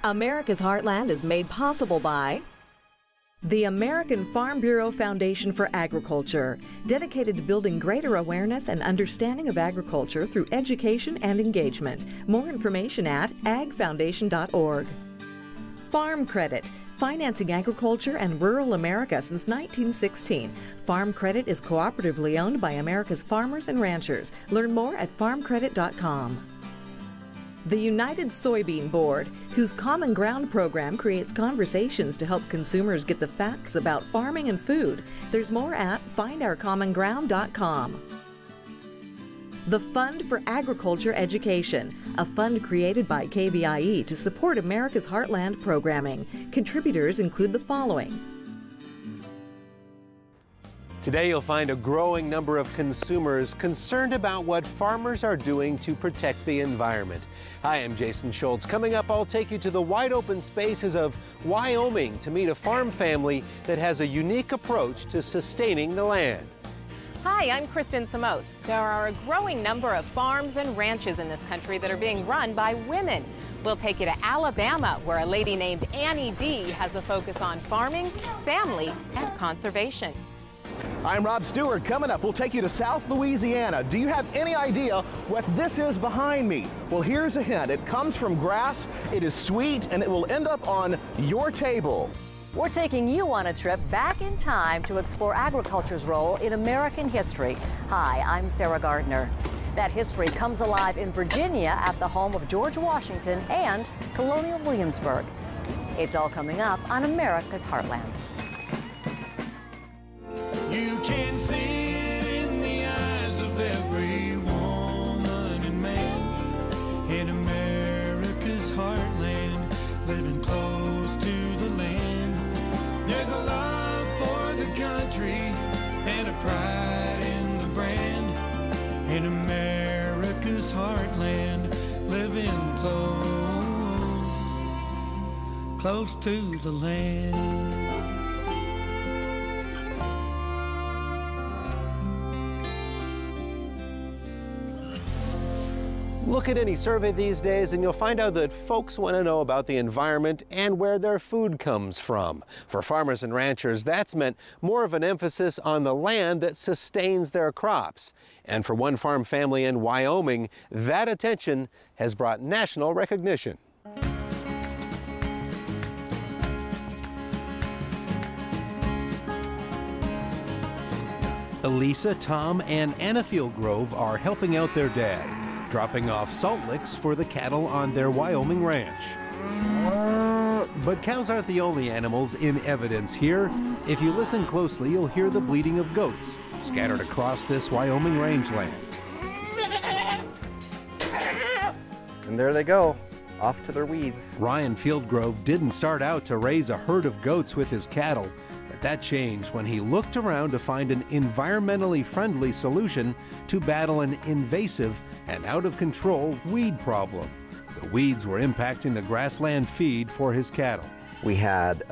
America's Heartland is made possible by the American Farm Bureau Foundation for Agriculture, dedicated to building greater awareness and understanding of agriculture through education and engagement. More information at agfoundation.org. Farm Credit, financing agriculture and rural America since 1916. Farm Credit is cooperatively owned by America's farmers and ranchers. Learn more at farmcredit.com. The United Soybean Board, whose Common Ground program creates conversations to help consumers get the facts about farming and food. There's more at findourcommonground.com. The Fund for Agriculture Education, a fund created by KVIE to support America's Heartland programming. Contributors include the following. Today you'll find a growing number of consumers concerned about what farmers are doing to protect the environment. Hi, I'm Jason Schultz. Coming up, I'll take you to the wide open spaces of Wyoming to meet a farm family that has a unique approach to sustaining the land. Hi, I'm Kristen Samos. There are a growing number of farms and ranches in this country that are being run by women. We'll take you to Alabama, where a lady named Annie D has a focus on farming, family, and conservation. I'm Rob Stewart. Coming up, we'll take you to South Louisiana. Do you have any idea what this is behind me? Well, here's a hint. It comes from grass, it is sweet, and it will end up on your table. We're taking you on a trip back in time to explore agriculture's role in American history. Hi, I'm Sarah Gardner. That history comes alive in Virginia at the home of George Washington and Colonial Williamsburg. It's all coming up on America's Heartland. You can see it in the eyes of every woman and man in America's heartland, living close to the land. There's a love for the country and a pride in the brand in America's heartland, living close to the land. Look at any survey these days and you'll find out that folks want to know about the environment and where their food comes from. For farmers and ranchers, that's meant more of an emphasis on the land that sustains their crops. And for one farm family in Wyoming, that attention has brought national recognition. Elisa, Tom, and Anna Fieldgrove are helping out their dad, dropping off salt licks for the cattle on their Wyoming ranch. But cows aren't the only animals in evidence here. If you listen closely, you'll hear the bleating of goats scattered across this Wyoming rangeland. And there they go, off to their weeds. Ryan Fieldgrove didn't start out to raise a herd of goats with his cattle, but that changed when he looked around to find an environmentally friendly solution to battle an invasive and out-of-control weed problem. The weeds were impacting the grassland feed for his cattle. We had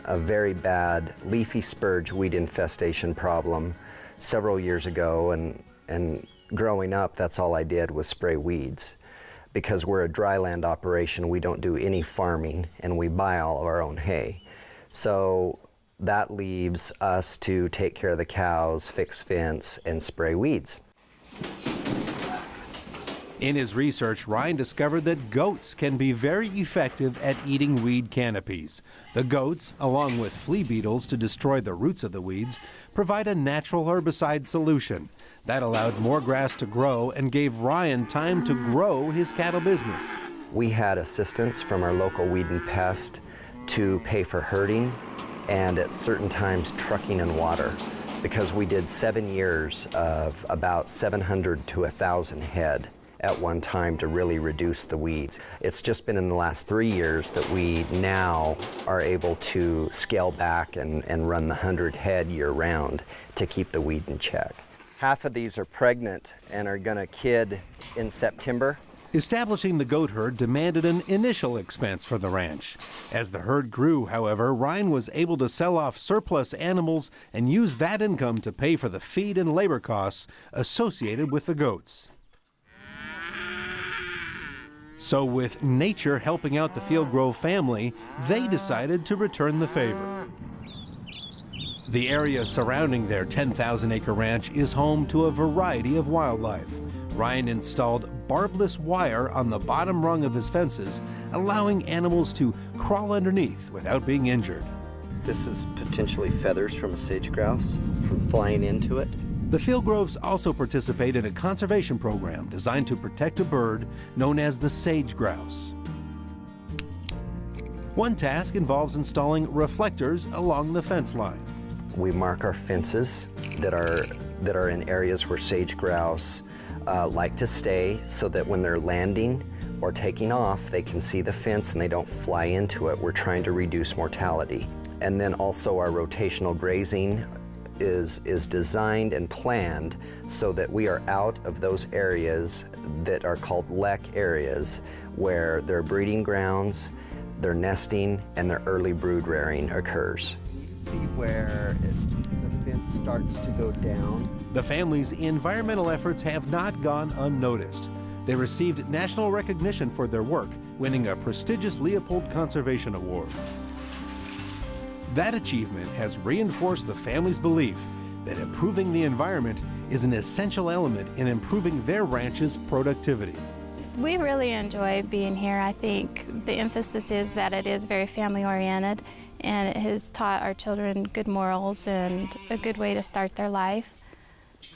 a very bad leafy spurge weed infestation problem several years ago, and growing up, that's all I did was spray weeds. Because we're a dryland operation, we don't do any farming, and we buy all of our own hay. So that leaves us to take care of the cows, fix fence, and spray weeds. In his research, Ryan discovered that goats can be very effective at eating weed canopies. The goats, along with flea beetles to destroy the roots of the weeds, provide a natural herbicide solution. That allowed more grass to grow and gave Ryan time to grow his cattle business. We had assistance from our local weed and pest to pay for herding and at certain times trucking and water, because we did 7 years of about 700 to 1,000 head at one time to really reduce the weeds. It's just been in the last 3 years that we now are able to scale back and run the 100 head year round to keep the weed in check. Half of these are pregnant and are gonna kid in September. Establishing the goat herd demanded an initial expense for the ranch. As the herd grew, however, Ryan was able to sell off surplus animals and use that income to pay for the feed and labor costs associated with the goats. So with nature helping out the Fieldgrove family, they decided to return the favor. The area surrounding their 10,000-acre ranch is home to a variety of wildlife. Ryan installed barbless wire on the bottom rung of his fences, allowing animals to crawl underneath without being injured. This is potentially feathers from a sage grouse from flying into it. The Fieldgroves also participate in a conservation program designed to protect a bird known as the sage grouse. One task involves installing reflectors along the fence line. We mark our fences that are in areas where sage grouse like to stay, so that when they're landing or taking off, they can see the fence and they don't fly into it. We're trying to reduce mortality. And then also our rotational grazing is designed and planned so that we are out of those areas that are called lek areas, where their breeding grounds, their nesting, and their early brood rearing occurs. See where the fence starts to go down. The family's environmental efforts have not gone unnoticed. They received national recognition for their work, winning a prestigious Leopold Conservation Award. That achievement has reinforced the family's belief that improving the environment is an essential element in improving their ranch's productivity. We really enjoy being here. I think the emphasis is that it is very family-oriented, and it has taught our children good morals and a good way to start their life.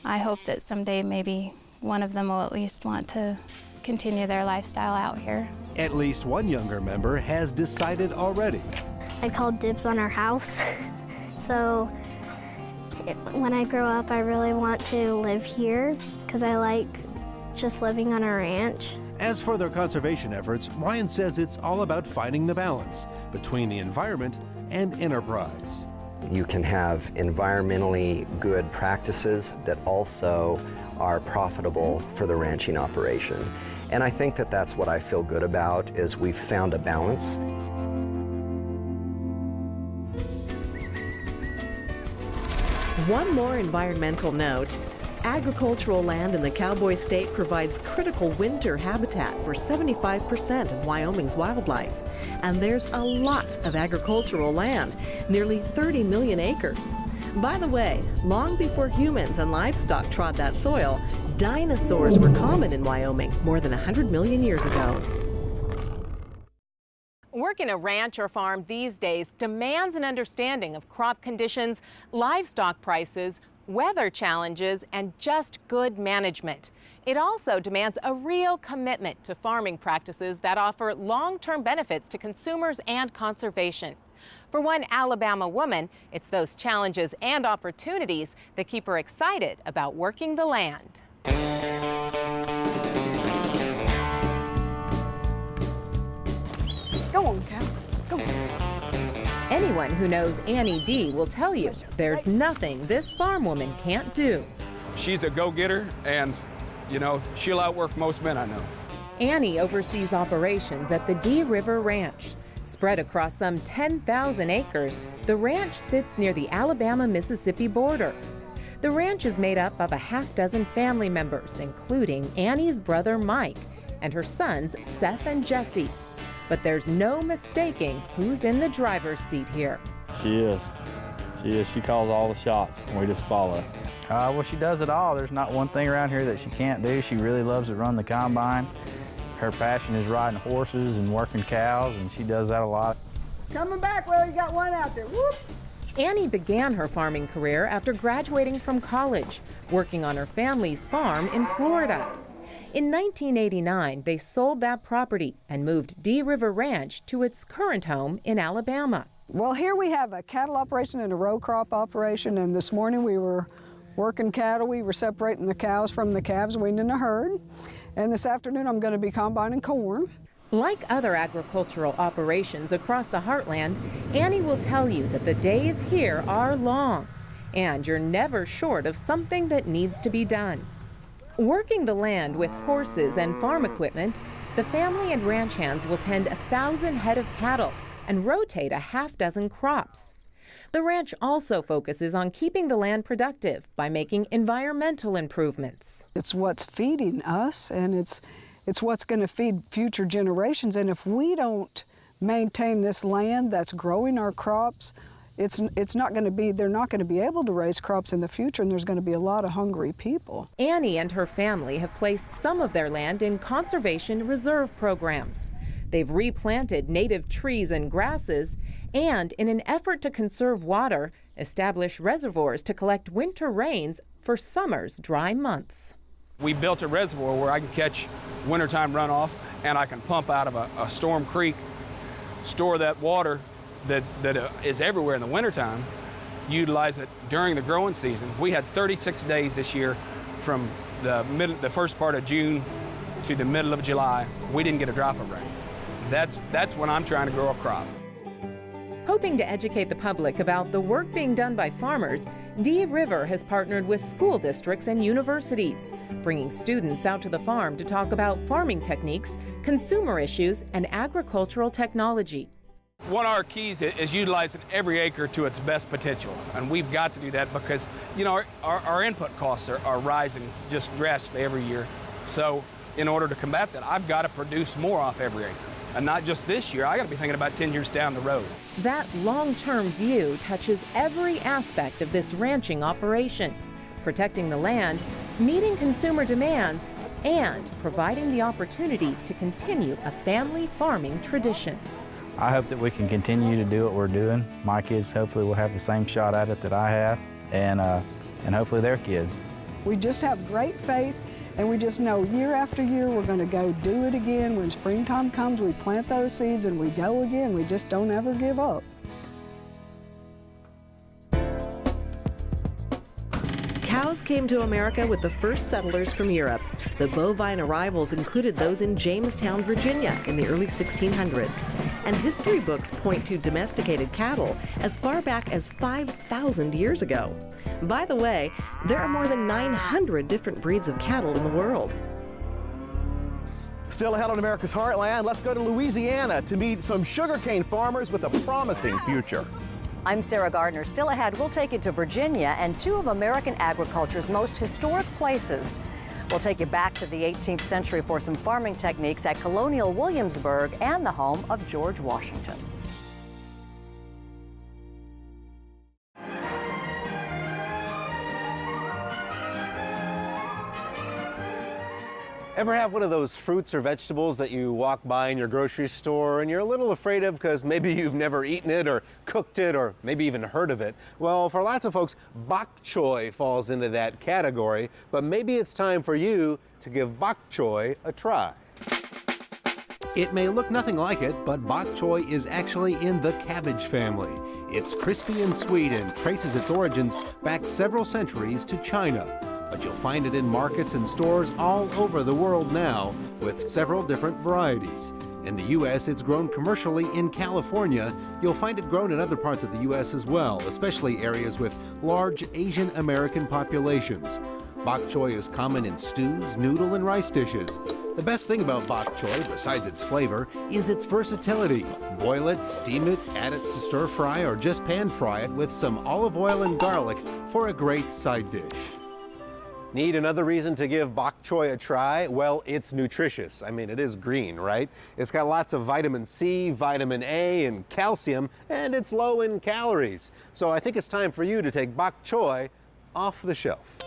I hope that someday maybe one of them will at least want to continue their lifestyle out here. At least one younger member has decided already. I called dibs on our house. So when I grow up, I really want to live here because I like just living on a ranch. As for their conservation efforts, Ryan says it's all about finding the balance between the environment and enterprise. You can have environmentally good practices that also are profitable for the ranching operation. And I think that that's what I feel good about, is we've found a balance. One more environmental note. Agricultural land in the Cowboy State provides critical winter habitat for 75% of Wyoming's wildlife. And there's a lot of agricultural land, nearly 30 million acres. By the way, long before humans and livestock trod that soil, dinosaurs were common in Wyoming more than 100 million years ago. Working a ranch or farm these days demands an understanding of crop conditions, livestock prices, weather challenges, and just good management. It also demands a real commitment to farming practices that offer long-term benefits to consumers and conservation. For one Alabama woman, it's those challenges and opportunities that keep her excited about working the land. Go on, Cal. Go on. Anyone who knows Annie D will tell you there's nothing this farm woman can't do. She's a go-getter, and, you know, she'll outwork most men I know. Annie oversees operations at the D River Ranch. Spread across some 10,000 acres, the ranch sits near the Alabama-Mississippi border. The ranch is made up of a half-dozen family members, including Annie's brother Mike and her sons Seth and Jesse. But there's no mistaking who's in the driver's seat here. She is. She calls all the shots, and we just follow. Well, she does it all. There's not one thing around here that she can't do. She really loves to run the combine. Her passion is riding horses and working cows, and she does that a lot. Coming back, well, you got one out there. Whoop! Annie began her farming career after graduating from college, working on her family's farm in Florida. In 1989, they sold that property and moved D River Ranch to its current home in Alabama. Well, here we have a cattle operation and a row crop operation, and this morning we were working cattle. We were separating the cows from the calves, weaning a herd. And this afternoon I'm going to be combining corn. Like other agricultural operations across the Heartland, Annie will tell you that the days here are long, and you're never short of something that needs to be done. Working the land with horses and farm equipment, the family and ranch hands will tend 1,000 head of cattle and rotate a half-dozen crops. The ranch also focuses on keeping the land productive by making environmental improvements. It's what's feeding us, and It's what's going to feed future generations. And if we don't maintain this land that's growing our crops, it's not going to be, they're not going to be able to raise crops in the future, and there's going to be a lot of hungry people. Annie and her family have placed some of their land in conservation reserve programs. They've replanted native trees and grasses, and in an effort to conserve water, establish reservoirs to collect winter rains for summer's dry months. We built a reservoir where I can catch wintertime runoff, and I can pump out of a storm creek, store that water that is everywhere in the wintertime, utilize it during the growing season. We had 36 days this year from the first part of June to the middle of July. We didn't get a drop of rain. That's when I'm trying to grow a crop. Hoping to educate the public about the work being done by farmers, Dee River has partnered with school districts and universities, bringing students out to the farm to talk about farming techniques, consumer issues, and agricultural technology. One of our keys is utilizing every acre to its best potential, and we've got to do that because, you know, our input costs are rising just drastically every year. So in order to combat that, I've got to produce more off every acre. And not just this year, I got to be thinking about 10 years down the road. That long-term view touches every aspect of this ranching operation, protecting the land, meeting consumer demands, and providing the opportunity to continue a family farming tradition. I hope that we can continue to do what we're doing. My kids hopefully will have the same shot at it that I have, and hopefully their kids. We just have great faith, and we just know year after year we're going to go do it again. When springtime comes, we plant those seeds and we go again. We just don't ever give up. Cows came to America with the first settlers from Europe. The bovine arrivals included those in Jamestown, Virginia in the early 1600s. And history books point to domesticated cattle as far back as 5,000 years ago. By the way, there are more than 900 different breeds of cattle in the world. Still ahead on America's Heartland, let's go to Louisiana to meet some sugarcane farmers with a promising future. I'm Sarah Gardner. Still ahead, we'll take you to Virginia and two of American agriculture's most historic places. We'll take you back to the 18th century for some farming techniques at colonial Williamsburg and the home of George Washington. Ever have one of those fruits or vegetables that you walk by in your grocery store and you're a little afraid of because maybe you've never eaten it or cooked it or maybe even heard of it? Well, for lots of folks, bok choy falls into that category, but maybe it's time for you to give bok choy a try. It may look nothing like it, but bok choy is actually in the cabbage family. It's crispy and sweet and traces its origins back several centuries to China. But you'll find it in markets and stores all over the world now with several different varieties. In the U.S., it's grown commercially in California. You'll find it grown in other parts of the U.S. as well, especially areas with large Asian American populations. Bok choy is common in stews, noodle, and rice dishes. The best thing about bok choy, besides its flavor, is its versatility. Boil it, steam it, add it to stir fry, or just pan fry it with some olive oil and garlic for a great side dish. Need another reason to give bok choy a try? Well, it's nutritious. I mean, it is green, right? It's got lots of vitamin C, vitamin A, and calcium, and it's low in calories. So I think it's time for you to take bok choy off the shelf.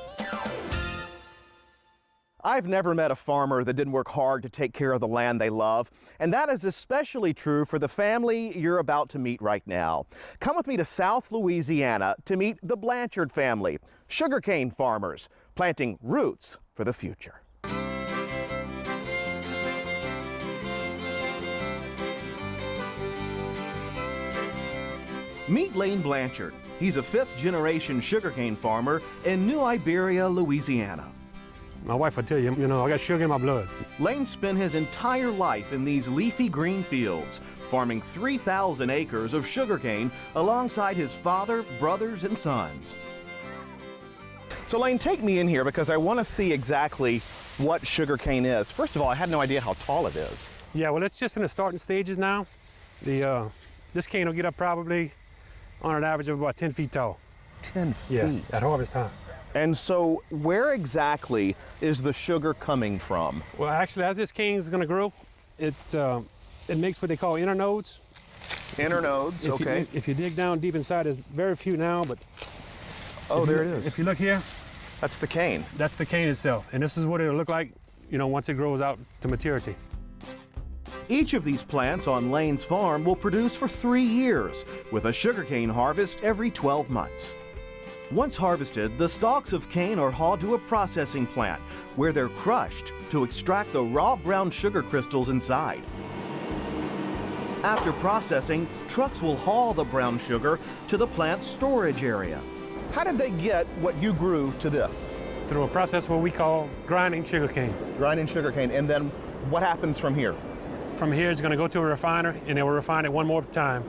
I've never met a farmer that didn't work hard to take care of the land they love, and that is especially true for the family you're about to meet right now. Come with me to South Louisiana to meet the Blanchard family, sugarcane farmers, planting roots for the future. Meet Lane Blanchard. He's a fifth-generation sugarcane farmer in New Iberia, Louisiana. My wife will tell you, I got sugar in my blood. Lane spent his entire life in these leafy green fields, farming 3,000 acres of sugarcane alongside his father, brothers, and sons. So Lane, take me in here because I want to see exactly what sugarcane is. First of all, I had no idea how tall it is. Yeah, well, it's just in the starting stages now. This cane will get up probably on an average of about 10 feet tall. 10 feet? Yeah, at harvest time. And so where exactly is the sugar coming from? Well, actually, as this cane is going to grow, it makes what they call internodes. Internodes, okay. If you dig down deep inside, there's very few now, but... Oh, there it is. If you look here... That's the cane. That's the cane itself. And this is what it'll look like, you know, once it grows out to maturity. Each of these plants on Lane's farm will produce for 3 years, with a sugarcane harvest every 12 months. Once harvested, the stalks of cane are hauled to a processing plant, where they're crushed to extract the raw brown sugar crystals inside. After processing, trucks will haul the brown sugar to the plant's storage area. How did they get what you grew to this? Through a process what we call grinding sugarcane. Grinding sugarcane, and then what happens from here? From here, it's going to go to a refiner, and they will refine it one more time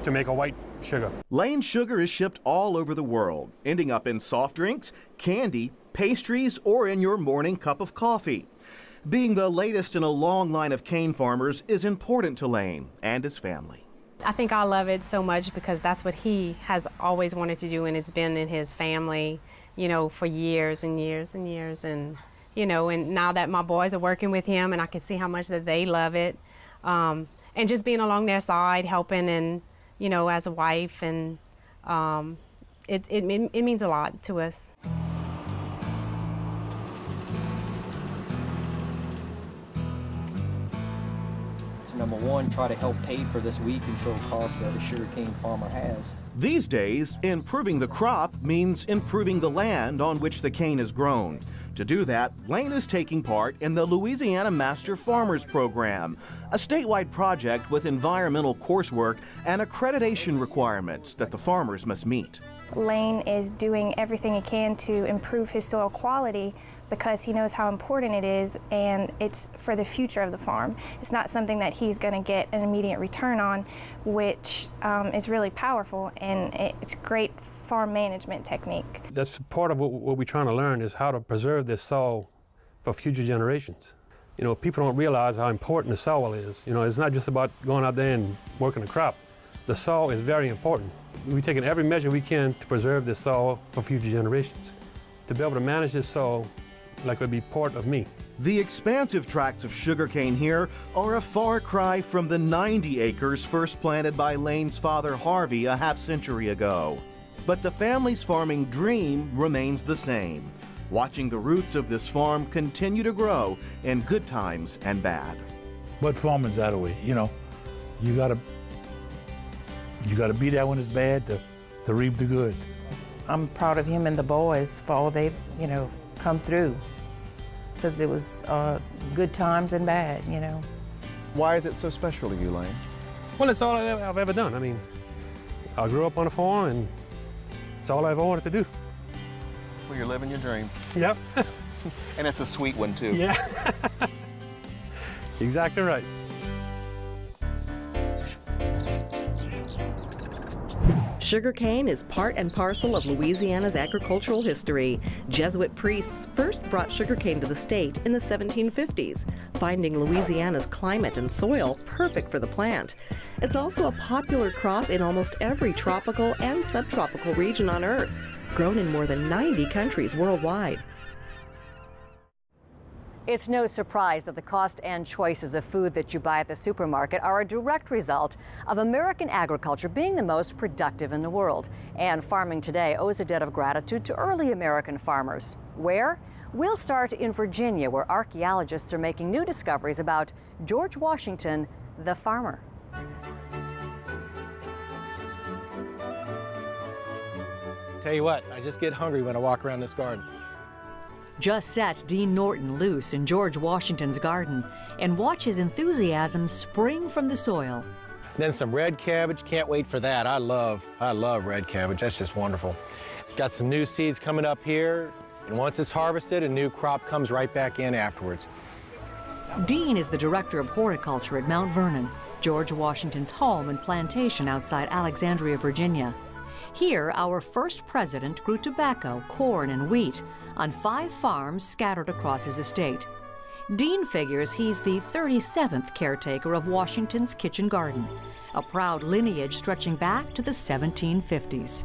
to make a white sugar. Lane sugar is shipped all over the world, ending up in soft drinks, candy, pastries, or in your morning cup of coffee. Being the latest in a long line of cane farmers is important to Lane and his family. I think I love it so much because that's what he has always wanted to do, and it's been in his family, you know, for years and years and years. And, you know, and now that my boys are working with him, and I can see how much that they love it. And just being along their side, helping, and, you know, as a wife, and it means a lot to us. Number one, try to help pay for this weed control cost that a sugarcane farmer has. These days, improving the crop means improving the land on which the cane is grown. To do that, Lane is taking part in the Louisiana Master Farmers Program, a statewide project with environmental coursework and accreditation requirements that the farmers must meet. Lane is doing everything he can to improve his soil quality because he knows how important it is, and it's for the future of the farm. It's not something that he's going to get an immediate return on, which is really powerful, and it's great farm management technique. That's part of what we're trying to learn, is how to preserve this soil for future generations. You know, people don't realize how important the soil is. You know, it's not just about going out there and working the crop. The soil is very important. We're taking every measure we can to preserve this soil for future generations. To be able to manage this soil like it would be part of me. The expansive tracts of sugarcane here are a far cry from the 90 acres first planted by Lane's father Harvey a half-century ago. But the family's farming dream remains the same, watching the roots of this farm continue to grow in good times and bad. What farming's that way? You know, you gotta be there when it's bad to reap the good. I'm proud of him and the boys for all they've, you know, come through, because it was good times and bad, you know. Why is it so special to you, Lane? Well, it's all I've ever done. I mean, I grew up on a farm, and it's all I ever wanted to do. Well, you're living your dream. Yep. And it's a sweet one, too. Yeah. Exactly right. Sugarcane is part and parcel of Louisiana's agricultural history. Jesuit priests first brought sugarcane to the state in the 1750s, finding Louisiana's climate and soil perfect for the plant. It's also a popular crop in almost every tropical and subtropical region on Earth, grown in more than 90 countries worldwide. It's no surprise that the cost and choices of food that you buy at the supermarket are a direct result of American agriculture being the most productive in the world. And farming today owes a debt of gratitude to early American farmers. Where? We'll start in Virginia, where archaeologists are making new discoveries about George Washington, the farmer. Tell you what, I just get hungry when I walk around this garden. Just set Dean Norton loose in George Washington's garden and watch his enthusiasm spring from the soil. Then some red cabbage, can't wait for that. I love red cabbage, that's just wonderful. Got some new seeds coming up here, and once it's harvested, a new crop comes right back in afterwards. Dean is the director of horticulture at Mount Vernon, George Washington's home and plantation outside Alexandria, Virginia. Here, our first president grew tobacco, corn, and wheat on 5 farms scattered across his estate. Dean figures he's the 37th caretaker of Washington's kitchen garden, a proud lineage stretching back to the 1750s.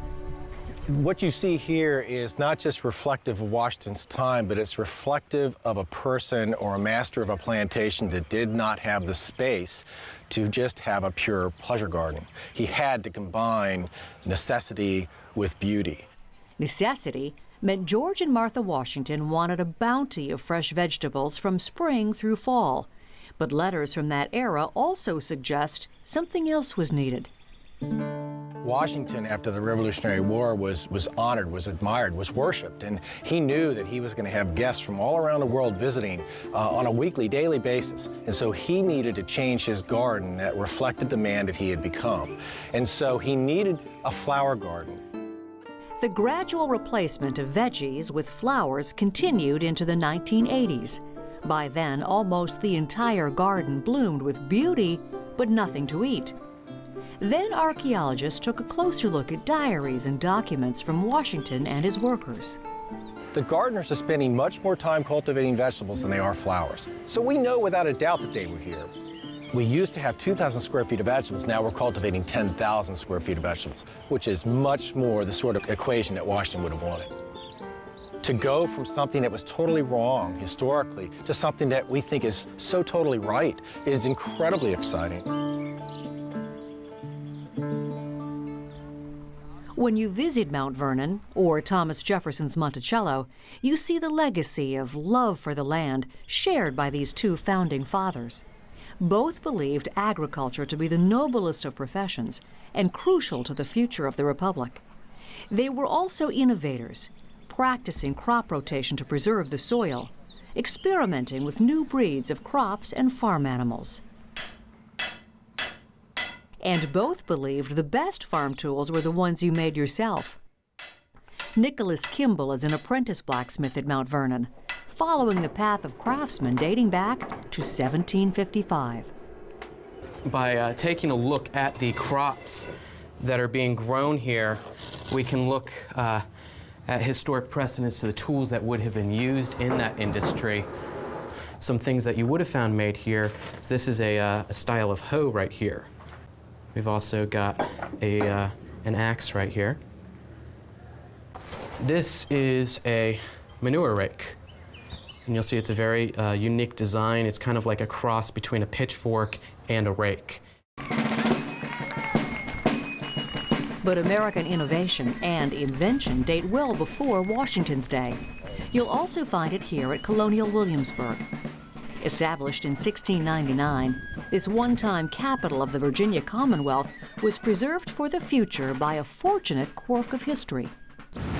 What you see here is not just reflective of Washington's time, but it's reflective of a person or a master of a plantation that did not have the space to just have a pure pleasure garden. He had to combine necessity with beauty. Necessity meant George and Martha Washington wanted a bounty of fresh vegetables from spring through fall. But letters from that era also suggest something else was needed. Washington, after the Revolutionary War, was honored, was admired, was worshipped, and he knew that he was going to have guests from all around the world visiting on a weekly, daily basis. And so he needed to change his garden that reflected the man that he had become. And so he needed a flower garden. The gradual replacement of veggies with flowers continued into the 1980s. By then, almost the entire garden bloomed with beauty, but nothing to eat. Then archaeologists took a closer look at diaries and documents from Washington and his workers. The gardeners are spending much more time cultivating vegetables than they are flowers. So we know without a doubt that they were here. We used to have 2,000 square feet of vegetables. Now we're cultivating 10,000 square feet of vegetables, which is much more the sort of equation that Washington would have wanted. To go from something that was totally wrong historically to something that we think is so totally right is incredibly exciting. When you visit Mount Vernon or Thomas Jefferson's Monticello, you see the legacy of love for the land shared by these two founding fathers. Both believed agriculture to be the noblest of professions and crucial to the future of the Republic. They were also innovators, practicing crop rotation to preserve the soil, experimenting with new breeds of crops and farm animals. And both believed the best farm tools were the ones you made yourself. Nicholas Kimball is an apprentice blacksmith at Mount Vernon, following the path of craftsmen dating back to 1755. By taking a look at the crops that are being grown here, we can look at historic precedents to the tools that would have been used in that industry. Some things that you would have found made here, this is a style of hoe right here. We've also got an axe right here. This is a manure rake. And you'll see it's a very unique design. It's kind of like a cross between a pitchfork and a rake. But American innovation and invention date well before Washington's day. You'll also find it here at Colonial Williamsburg. Established in 1699, this one-time capital of the Virginia Commonwealth was preserved for the future by a fortunate quirk of history.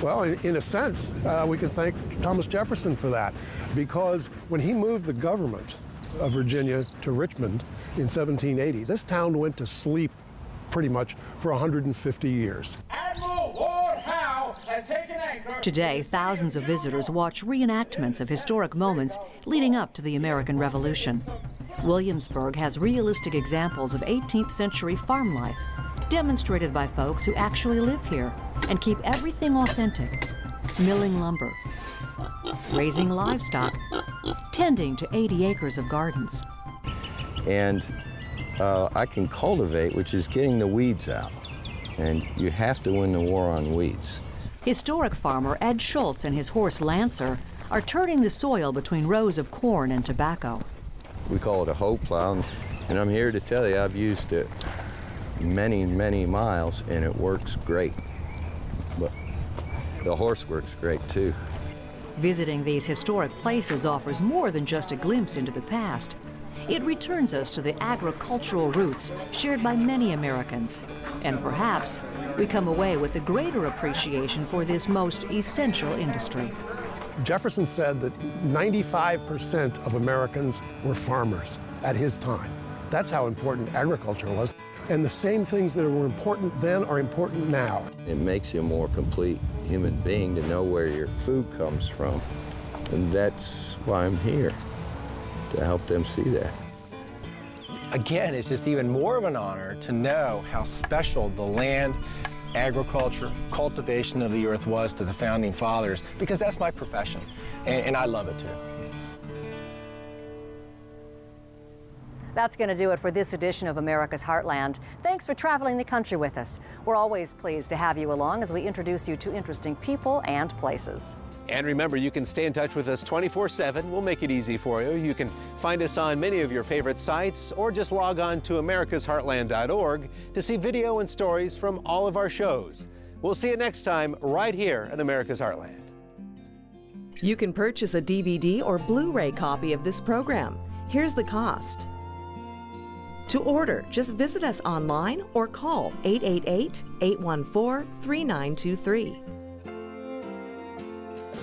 Well, in a sense, we can thank Thomas Jefferson for that, because when he moved the government of Virginia to Richmond in 1780, this town went to sleep pretty much for 150 years. Admiral Lord Howe has taken anchor. Today, thousands of visitors watch reenactments of historic moments leading up to the American Revolution. Williamsburg has realistic examples of 18th century farm life, demonstrated by folks who actually live here and keep everything authentic. Milling lumber, raising livestock, tending to 80 acres of gardens. And I can cultivate, which is getting the weeds out. And you have to win the war on weeds. Historic farmer Ed Schultz and his horse Lancer are turning the soil between rows of corn and tobacco. We call it a hoe plow, and I'm here to tell you I've used it many, many miles, and it works great. But the horse works great too. Visiting these historic places offers more than just a glimpse into the past. It returns us to the agricultural roots shared by many Americans. And perhaps we come away with a greater appreciation for this most essential industry. Jefferson said that 95% of Americans were farmers at his time. That's how important agriculture was. And the same things that were important then are important now. It makes you a more complete human being to know where your food comes from. And that's why I'm here, to help them see that. Again, it's just even more of an honor to know how special the land, agriculture, cultivation of the earth was to the founding fathers, because that's my profession, and I love it too. That's going to do it for this edition of America's Heartland. Thanks for traveling the country with us. We're always pleased to have you along as we introduce you to interesting people and places. And remember, you can stay in touch with us 24/7. We'll make it easy for you. You can find us on many of your favorite sites or just log on to americasheartland.org to see video and stories from all of our shows. We'll see you next time right here at America's Heartland. You can purchase a DVD or Blu-ray copy of this program. Here's the cost. To order, just visit us online or call 888-814-3923.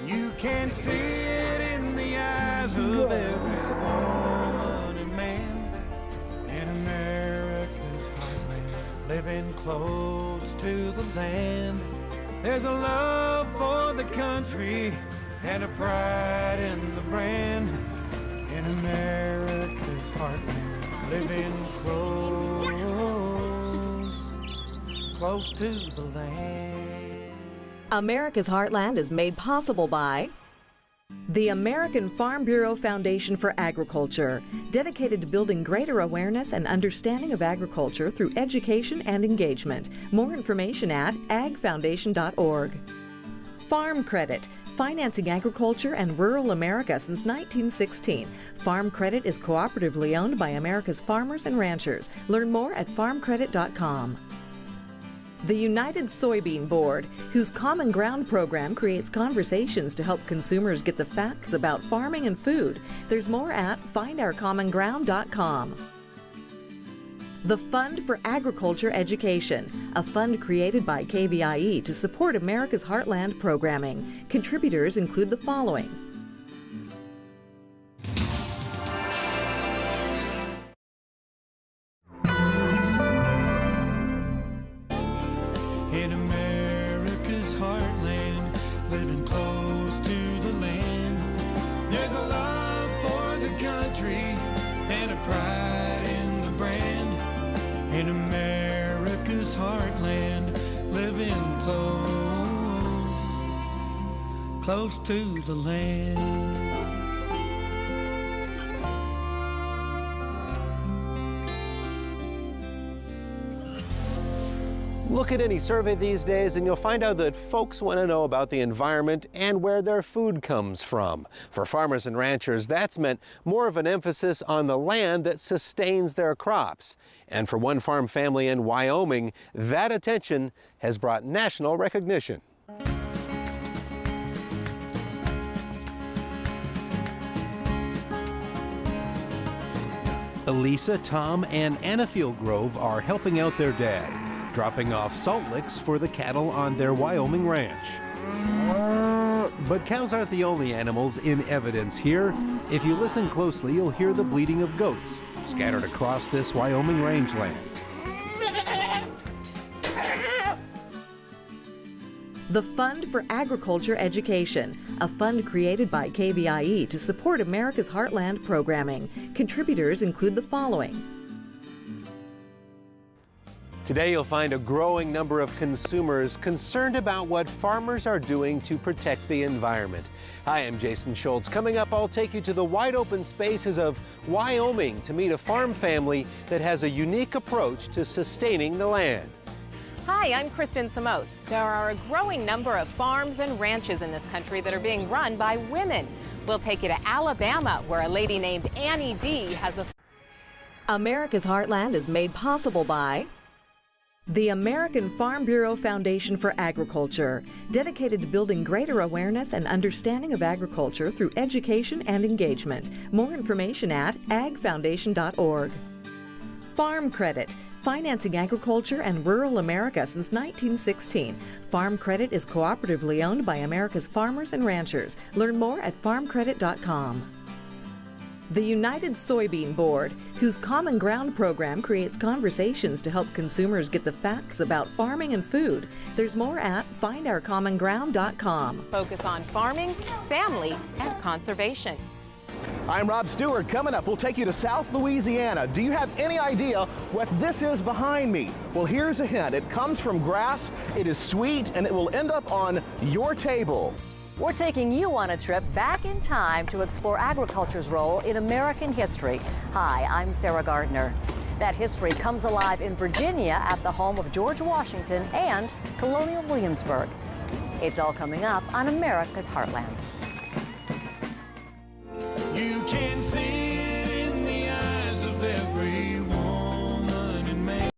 You can see it in the eyes of every woman and man in America's heartland, living close to the land. There's a love for the country and a pride in the brand in America's heartland, living close to the land. America's Heartland is made possible by the American Farm Bureau Foundation for Agriculture, dedicated to building greater awareness and understanding of agriculture through education and engagement. More information at agfoundation.org. Farm Credit, financing agriculture and rural America since 1916. Farm Credit is cooperatively owned by America's farmers and ranchers. Learn more at farmcredit.com. The United Soybean Board, whose Common Ground program creates conversations to help consumers get the facts about farming and food. There's more at findourcommonground.com. The Fund for Agriculture Education, a fund created by KBIE to support America's Heartland programming. Contributors include the following: In America's heartland, living close to the land. There's a love for the country and a pride in the brand. In America's heartland, living close to the land. Look at any survey these days and you'll find out that folks want to know about the environment and where their food comes from. For farmers and ranchers, that's meant more of an emphasis on the land that sustains their crops. And for one farm family in Wyoming, that attention has brought national recognition. Elisa, Tom, and Anna Fieldgrove are helping out their dad, dropping off salt licks for the cattle on their Wyoming ranch. But cows aren't the only animals in evidence here. If you listen closely, you'll hear the bleating of goats scattered across this Wyoming rangeland. The Fund for Agriculture Education, a fund created by KBIE to support America's Heartland programming. Contributors include the following: Today you'll find a growing number of consumers concerned about what farmers are doing to protect the environment. Hi, I'm Jason Schultz. Coming up, I'll take you to the wide open spaces of Wyoming to meet a farm family that has a unique approach to sustaining the land. Hi, I'm Kristen Samos. There are a growing number of farms and ranches in this country that are being run by women. We'll take you to Alabama, where a lady named Annie D has a... America's Heartland is made possible by the American Farm Bureau Foundation for Agriculture, dedicated to building greater awareness and understanding of agriculture through education and engagement. More information at agfoundation.org. Farm Credit, financing agriculture and rural America since 1916. Farm Credit is cooperatively owned by America's farmers and ranchers. Learn more at farmcredit.com. The United Soybean Board, whose Common Ground program creates conversations to help consumers get the facts about farming and food. There's more at findourcommonground.com. Focus on farming, family, and conservation. I'm Rob Stewart. Coming up, we'll take you to South Louisiana. Do you have any idea what this is behind me? Well, here's a hint. It comes from grass, it is sweet, and it will end up on your table. We're taking you on a trip back in time to explore agriculture's role in American history. Hi, I'm Sarah Gardner. That history comes alive in Virginia at the home of George Washington and Colonial Williamsburg. It's all coming up on America's Heartland.